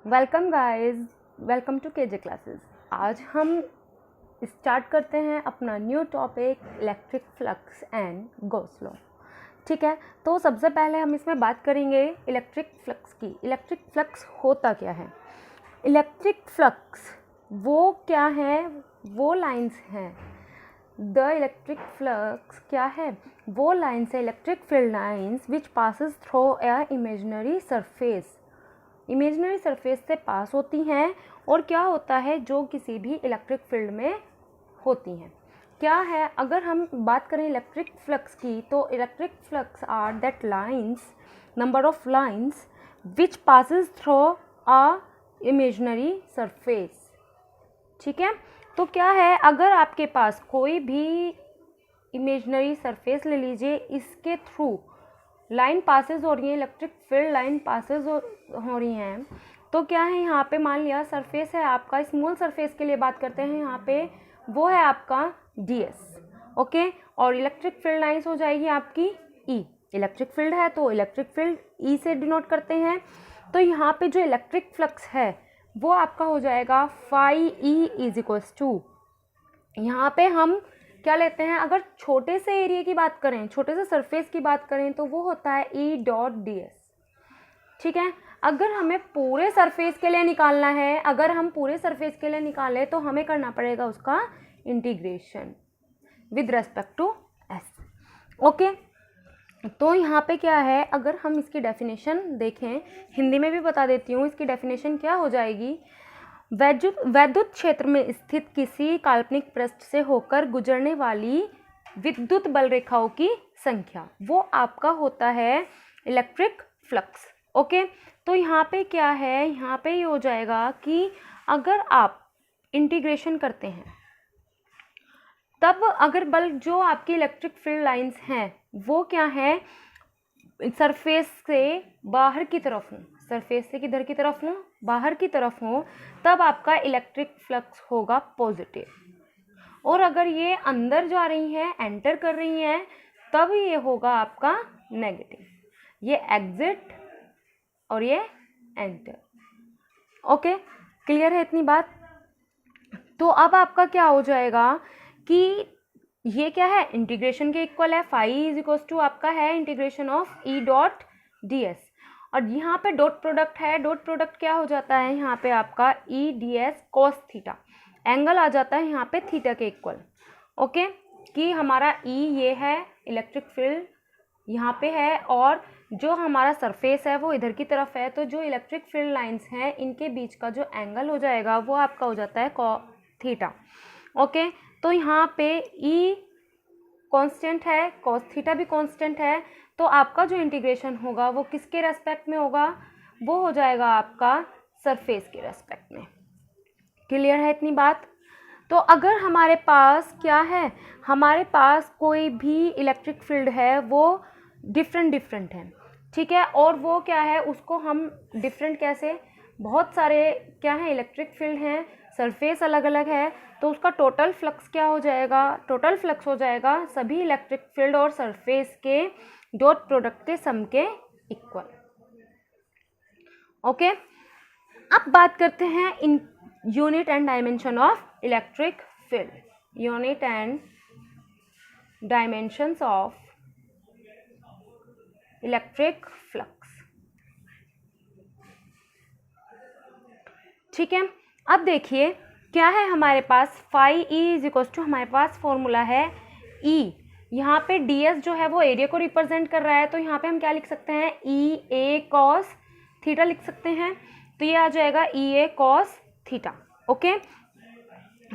Welcome guys, welcome to KJ classes. आज हम start करते हैं अपना new topic electric flux and Gauss law. ठीक है, तो सबसे पहले हम इसमें बात करेंगे इलेक्ट्रिक फ्लक्स की। इलेक्ट्रिक फ्लक्स होता क्या है? इलेक्ट्रिक फ्लक्स वो क्या है? वो लाइंस हैं। द इलेक्ट्रिक फ्लक्स क्या है? वो लाइंस है, electric field lines which passes through a imaginary surface. Imaginary surface से पास होती हैं और क्या होता है, जो किसी भी इलेक्ट्रिक फील्ड में होती हैं। क्या है, अगर हम बात करें इलेक्ट्रिक फ्लक्स की, तो electric flux are that lines, number of lines which passes through a imaginary surface. ठीक है, तो क्या है, अगर आपके पास कोई भी इमेजिनरी सरफेस ले लीजिए, इसके थ्रू लाइन पासेस हो रही है, इलेक्ट्रिक फील्ड लाइन पासेस हो रही हैं, तो क्या है, यहाँ पे मान लिया सरफेस है आपका, स्मॉल सरफेस के लिए बात करते हैं यहाँ पे, वो है आपका ds। ओके, और इलेक्ट्रिक फील्ड लाइंस हो जाएगी आपकी E। इलेक्ट्रिक फील्ड है तो इलेक्ट्रिक फील्ड E से डिनोट करते हैं। तो यहाँ पे जो इलेक्ट्रिक फ्लक्स है वो आपका हो जाएगा phi E is equals to, यहाँ पे हम क्या लेते हैं, अगर छोटे से एरिया की बात करें, छोटे से सरफेस की बात करें, तो वो होता है E.ds। ठीक है, अगर हमें पूरे सरफेस के लिए निकालना है, अगर हम पूरे सरफेस के लिए निकालें तो हमें करना पड़ेगा उसका integration with respect to s। Okay, तो यहाँ पे क्या है, अगर हम इसकी डेफिनेशन देखें, हिंदी में भी बता देती हूँ, इसकी डेफिनेशन क्या हो जाएगी। वैद्युत क्षेत्र में स्थित किसी काल्पनिक पृष्ठ से होकर गुजरने वाली विद्युत बल रेखाओं की संख्या, वो आपका होता है इलेक्ट्रिक फ्लक्स। ओके, तो यहाँ पे क्या है, यहाँ पे ये हो जाएगा कि अगर आप इंटीग्रेशन करते हैं, तब अगर बल जो आपकी इलेक्ट्रिक फील्ड लाइंस हैं वो क्या है, सरफेस से बाहर की तरफ हूँ, सरफेस से किधर की तरफ हूँ, बाहर की तरफ हूँ, तब आपका इलेक्ट्रिक फ्लक्स होगा पॉजिटिव। और अगर ये अंदर जा रही हैं, एंटर कर रही हैं, तब ये होगा आपका नेगेटिव। ये एग्जिट और ये एंटर। ओके, क्लियर है इतनी बात? तो अब आपका क्या हो जाएगा कि ये क्या है, इंटीग्रेशन के इक्वल है, फाई इज इक्वल टू आपका है integration of E dot ds। और यहाँ पे डॉट प्रोडक्ट है, डॉट प्रोडक्ट क्या हो जाता है, यहाँ पे आपका E ds cos theta, angle आ जाता है यहाँ पे थीटा के इक्वल। ओके, कि हमारा E ये है, इलेक्ट्रिक फील्ड यहाँ पे है, और जो हमारा सरफेस है वो इधर की तरफ है, तो जो इलेक्ट्रिक फील्ड लाइंस हैं इनके बीच का जो एंगल हो जाएगा वो आपका हो जाता है थीटा। ओके, तो यहाँ पे E कांस्टेंट है, cos थीटा भी कांस्टेंट है, तो आपका जो इंटीग्रेशन होगा वो किसके रेस्पेक्ट में होगा, वो हो जाएगा आपका सरफेस के रेस्पेक्ट में। क्लियर है इतनी बात? तो अगर हमारे पास क्या है, हमारे पास कोई भी इलेक्ट्रिक फील्ड है वो डिफरेंट है, ठीक है, और वो क्या है, उसको हम डिफरेंट कैसे, बहुत सारे क्या है इलेक्ट्रिक फील्ड हैं, सरफेस अलग अलग है, तो उसका टोटल फ्लक्स क्या हो जाएगा, टोटल फ्लक्स हो जाएगा सभी इलेक्ट्रिक फील्ड और सरफेस के डॉट प्रोडक्ट के सम के इक्वल। ओके, अब बात करते हैं इन unit and dimension of electric field. Unit and dimensions of electric flux. ठीक है, अब देखिए क्या है हमारे पास, phi E is equal to, हमारे पास फॉर्मूला है E, यहाँ पे ds जो है वो एरिया को रिप्रेजेंट कर रहा है, तो यहाँ पे हम क्या लिख सकते हैं, EA cos थीटा लिख सकते हैं, तो ये आ जाएगा EA cos थीटा। ओके,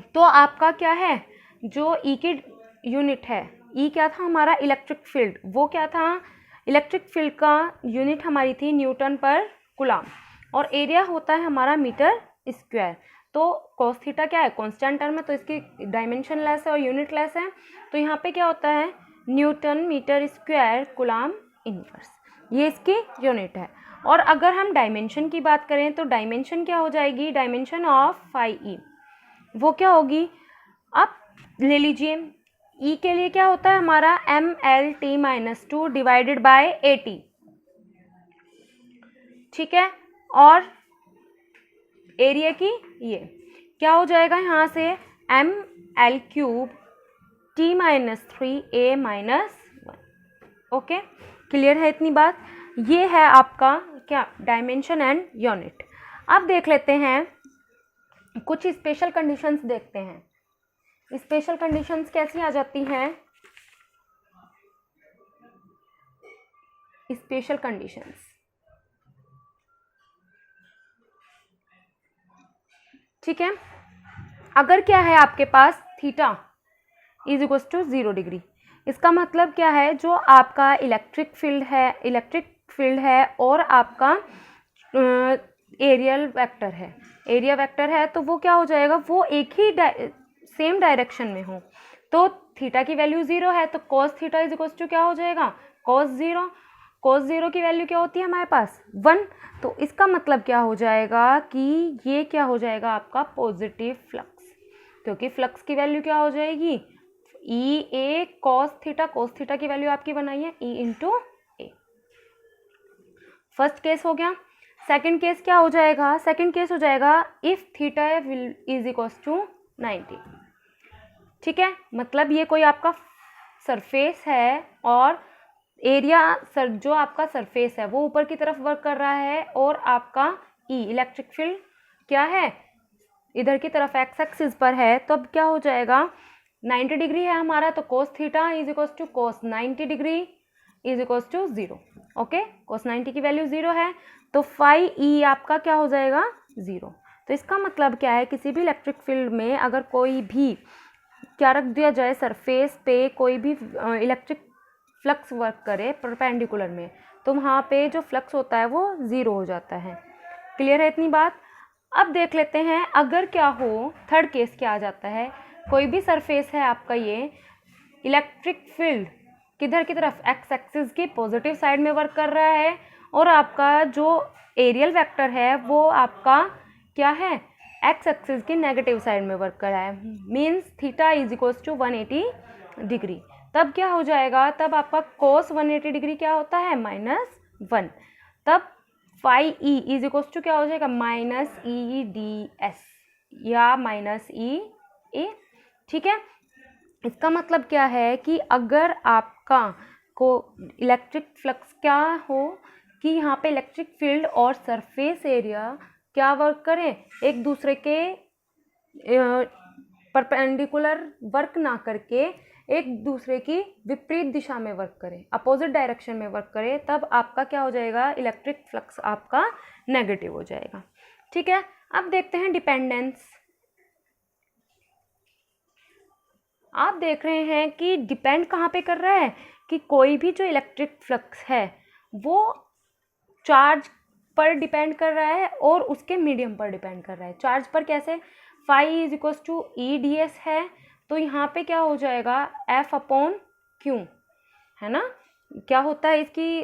तो आपका क्या है, जो E की यूनिट है, E क्या था हमारा इलेक्ट्रिक फील्ड, वो क्या था, इलेक्ट्रिक फील्ड का यूनिट हमारी थी न्यूटन पर कूलम, और एरिया होता है हमारा मीटर स्क्वायर। तो cos थीटा क्या है, कांस्टेंट टर्म है, तो इसकी डायमेंशन लेस है और यूनिट लेस है, तो यहाँ पे क्या होता है, newton metre square coulomb inverse, ये इसकी यूनिट है। और अगर हम डायमेंशन की बात करें, तो डायमेंशन क्या हो जाएगी, डायमेंशन ऑफ फाई E वो क्या होगी, अब ले लीजिए E के लिए क्या होता है हमारा MLT-2 डिवाइडेड बाय AT। ठीक है, और एरिया की ये क्या हो जाएगा यहाँ से ml³ t-3a-1। ओके, क्लियर है इतनी बात। ये है आपका क्या डायमेंशन एंड यूनिट। अब देख लेते हैं कुछ स्पेशल कंडीशंस देखते हैं। स्पेशल कंडीशंस कैसी आ जाती हैं? स्पेशल कंडीशंस, ठीक है। अगर क्या है आपके पास theta is equals to 0 degree, इसका मतलब क्या है, जो आपका इलेक्ट्रिक फील्ड है और आपका एरियल वेक्टर है, एरिया वेक्टर है, तो वो क्या हो जाएगा, वो एक ही सेम डायरेक्शन में हो। तो थीटा की वैल्यू 0 है तो cos theta is equals to क्या हो जाएगा, cos 0। cos 0 की वैल्यू क्या होती है हमारे पास 1। तो इसका मतलब क्या हो जाएगा कि ये क्या हो जाएगा आपका पॉजिटिव फ्लक्स, क्योंकि फ्लक्स की वैल्यू क्या हो जाएगी ई ए cos थीटा की वैल्यू आपकी बनाई है ई इंटू ए। फर्स्ट केस हो गया। सेकंड केस क्या हो जाएगा, सेकंड केस हो जाएगा if theta is equals to 90। ठीक है, मतलब ये कोई आपका सरफेस है और एरिया जो आपका सरफेस है वो ऊपर की तरफ वर्क कर रहा है और आपका ई इलेक्ट्रिक फील्ड क्या है इधर की तरफ एक्स एक्सिस पर है। तो अब क्या हो जाएगा 90 डिग्री है हमारा, तो cos theta is equals to cos 90 degree is equals to 0। Okay, cos 90 की वैल्यू 0 है तो फाई ई आपका क्या हो जाएगा 0। तो इसका मतलब क्या है, किसी भी इलेक्ट्रिक फील्ड में अगर कोई भी क्या रख दिया जाए सरफेस पे, कोई भी इलेक्ट्रिक फ्लक्स वर्क करे परपेंडिकुलर में, तो वहाँ पे जो फ्लक्स होता है वो 0 हो जाता है। क्लियर है इतनी बात। अब देख लेते हैं अगर क्या हो, थर्ड केस क्या आ जाता है, कोई भी सरफेस है आपका, ये इलेक्ट्रिक फील्ड किधर की तरफ एक्स एक्सिस की पॉजिटिव साइड में वर्क कर रहा है और आपका जो एरियल वेक्टर है वो आपका क्या है एक्स एक्सिस की नेगेटिव साइड में वर्क कर रहा है, means theta is equals to 180 degree. तब क्या हो जाएगा, तब आपका cos 180 डिग्री क्या होता है -1। तब phi E is equals to क्या हो जाएगा -EDS या -EA। ठीक है, इसका मतलब क्या है कि अगर आपका को इलेक्ट्रिक फ्लक्स क्या हो कि यहाँ पे इलेक्ट्रिक फील्ड और सरफेस एरिया क्या वर्क करें, एक दूसरे के परपेंडिकुलर वर्क ना करके एक दूसरे की विपरीत दिशा में वर्क करे, अपोजिट डायरेक्शन में वर्क करे, तब आपका क्या हो जाएगा इलेक्ट्रिक फ्लक्स आपका नेगेटिव हो जाएगा। ठीक है, अब देखते हैं डिपेंडेंस। आप देख रहे हैं कि डिपेंड कहाँ पे कर रहा है कि कोई भी जो इलेक्ट्रिक फ्लक्स है वो चार्ज पर डिपेंड कर रहा है और उसके मीडियम पर डिपेंड कर रहा है। चार्ज पर कैसे, phi is equals to EDS है, तो यहाँ पे क्या हो जाएगा F/Q, है ना। क्या होता है इसकी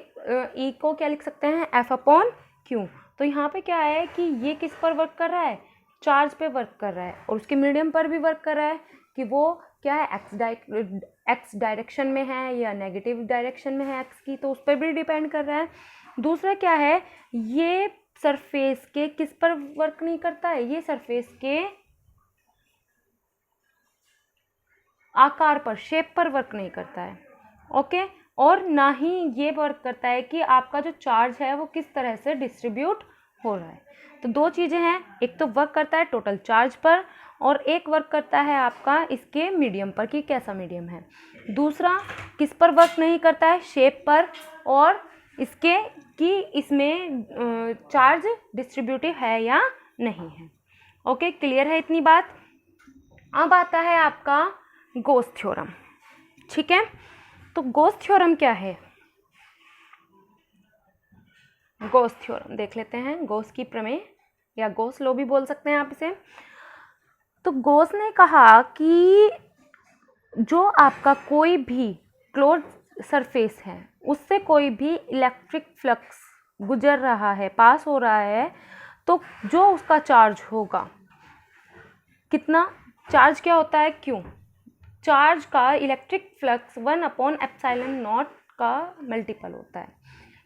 E को क्या लिख सकते हैं F/Q। तो यहाँ पे क्या है कि ये किस पर वर्क कर रहा है, चार्ज पे वर्क कर रहा है और उसके मीडियम पर भी वर्क कर रहा है कि वो क्या है एक्स डायरेक्शन में है या नेगेटिव डायरेक्शन में है एक्स की, तो उस पर भी डिपेंड कर रहा है। दूसरा क्या है, ये सरफेस के किस पर वर्क नहीं करता है, ये सरफेस के आकार पर, शेप पर वर्क नहीं करता है। ओके, और ना ही ये वर्क करता है कि आपका जो चार्ज है वो किस तरह से डिस्ट्रीब्यूट हो रहा है। तो दो चीज़ें हैं, एक तो वर्क करता है टोटल चार्ज पर और एक वर्क करता है आपका इसके मीडियम पर कि कैसा मीडियम है। दूसरा किस पर वर्क नहीं करता है, शेप पर और इसके कि इसमें चार्ज डिस्ट्रीब्यूटिव है या नहीं है। ओके, क्लियर है इतनी बात। अब आता है आपका गॉस थ्योरम। ठीक है, तो गॉस थ्योरम क्या है, गॉस थ्योरम देख लेते हैं। गॉस की प्रमेय या गॉस लॉ भी बोल सकते हैं आप इसे। तो गॉस ने कहा कि जो आपका कोई भी क्लोज सरफेस है उससे कोई भी इलेक्ट्रिक फ्लक्स गुजर रहा है, पास हो रहा है, तो जो उसका चार्ज होगा कितना, चार्ज क्या होता है Q, चार्ज का इलेक्ट्रिक फ्लक्स 1/ε0 का मल्टीपल होता है।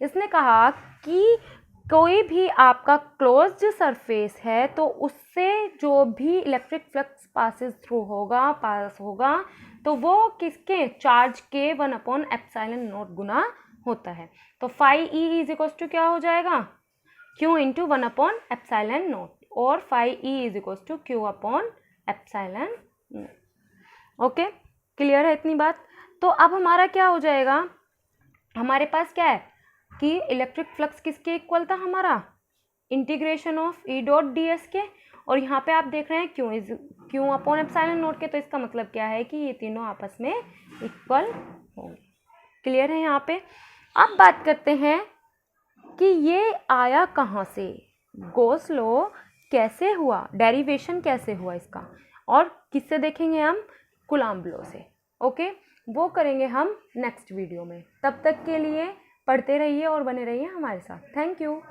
इसने कहा कि कोई भी आपका क्लोज्ड सरफेस है तो उससे जो भी इलेक्ट्रिक फ्लक्स पास होगा तो वो किसके चार्ज के 1/एप्सिलॉन नॉट गुना होता है। तो phi E is equals to क्या हो जाएगा, क्यू इंटू 1/एप्सिलॉन नॉट, और phi E is equals to Q upon epsilon naught. Okay, clear है इतनी बात। तो अब हमारा क्या हो जाएगा, हमारे पास क्या है कि इलेक्ट्रिक फ्लक्स किसके इक्वल था, हमारा integration of E dot D S के, और यहाँ पे आप देख रहे हैं क्यू अपॉन एप्सिलॉन नॉट के, तो इसका मतलब क्या है कि ये तीनों आपस में इक्वल होंगे। क्लियर है यहाँ पे। अब बात करते हैं कि ये आया कहाँ से, गॉस लॉ कैसे हुआ, डेरिवेशन कैसे हुआ इसका, और किससे देखेंगे हम, कूलम्ब लॉ से। ओके, वो करेंगे हम नेक्स्ट वीडियो में। तब तक के लिए पढ़ते रहिए और बने रहिए हमारे साथ। Thank you.